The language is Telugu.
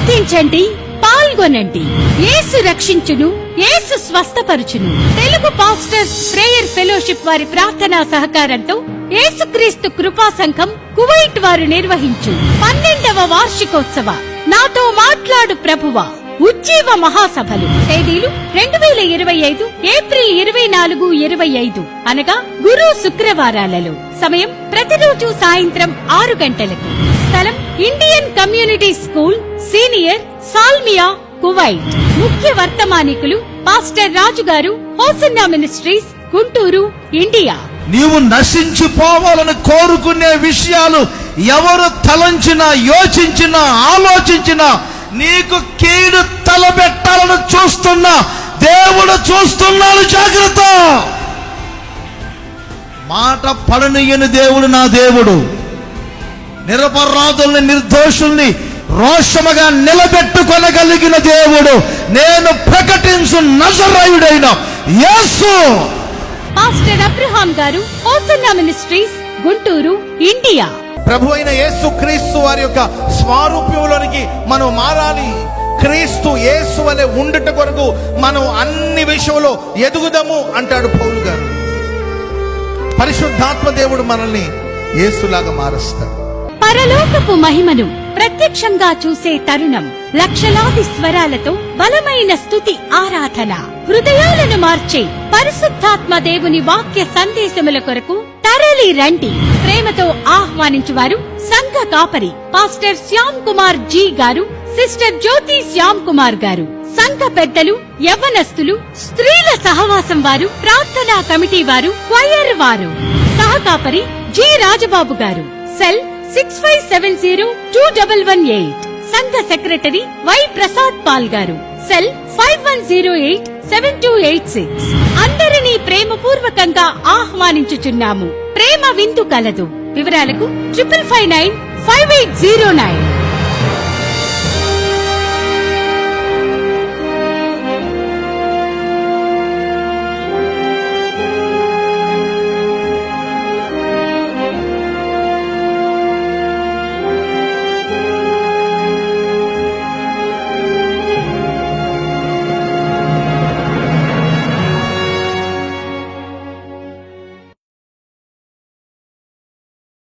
ప్రార్థించండి, పాల్గొనండి. యేసు రక్షించును, యేసు స్వస్థపరుచును. తెలుగు పాస్టర్స్ ప్రేయర్ ఫెలోషిప్ వారి ప్రార్థనా సహకారంతో యేసుక్రీస్తు కృపా సంఘం కువైట్ వారు నిర్వహించు 12వ వార్షికోత్సవ నాతో మాట్లాడు ప్రభువా ఉజ్జీవ మహాసభలు తేదీలు 2025 ఏప్రిల్ 24, 25 అనగా గురు శుక్రవారాలలో. సమయం ప్రతిరోజు సాయంత్రం 6 గంటలకు. స్థలం Indian community school senior, Salmiya, Kuwait. ముఖ్య వర్తమానికులు పాస్టర్ రాజు గారు, హోసన్నా మినిస్ట్రీస్, గుంటూరు, ఇండియా. నీవు నశించిపోవాలని కోరుకునే విషయాలు ఎవరు తలంచినా, యోచించినా, ఆలోచించినా నీకు కీడు తలబెట్టాలని చూస్తున్నా దేవుడు చూస్తున్నాడు. జాగ్రత్త. మాట పడనీయని దేవుడు నా దేవుడు. నిరపరాధుల్ని, నిర్దోషుల్ని రోషముగా నిలబెట్టుకొనగలిగిన దేవుడు. నేను ప్రకటించు నజరేయుడైన యేసు. పాస్టర్ అబ్రహాం గారు, హోసన్నా మినిస్ట్రీస్, గుంటూరు, ఇండియా. ప్రభు అయిన యేసు క్రీస్తు వారి యొక్క స్వారూప్యంలోనికి మనం మారాలి. క్రీస్తు యేసు వలె ఉండుట కొరకు మనం అన్ని విషయంలో ఎదుగుదాము అంటాడు పౌలు గారు. పరిశుద్ధాత్మ దేవుడు మనల్ని యేసులాగా మారుస్తాడు. పరలోకపు మహిమను ప్రత్యక్షంగా చూసే తరుణం. లక్షలాది స్వరాలతో బలమైన స్తుతి ఆరాధన. హృదయాలను మార్చే పరిశుద్ధాత్మ దేవుని వాక్య సందేశముల కొరకు తరలి రండి. ప్రేమతో ఆహ్వానించువారు సంఘ కాపరి పాస్టర్ శ్యామ్ కుమార్ జీ గారు, సిస్టర్ జ్యోతి శ్యామ్ కుమార్ గారు. సంఘ పెద్దలు, యవ్వనస్తులు, స్త్రీల సహవాసం వారు, ప్రార్థనా కమిటీ వారు, క్వయర్ వారు. సహకాపరి జి రాజబాబు గారు. సెల్ 65702118. సంఘ సెక్రటరీ వై ప్రసాద్ పాల్ గారు. సెల్ 51087286. అందరినీ ప్రేమపూర్వకంగా ఆహ్వానించుచున్నాము. ప్రేమ విందు కలదు. వివరాలకు 55595809.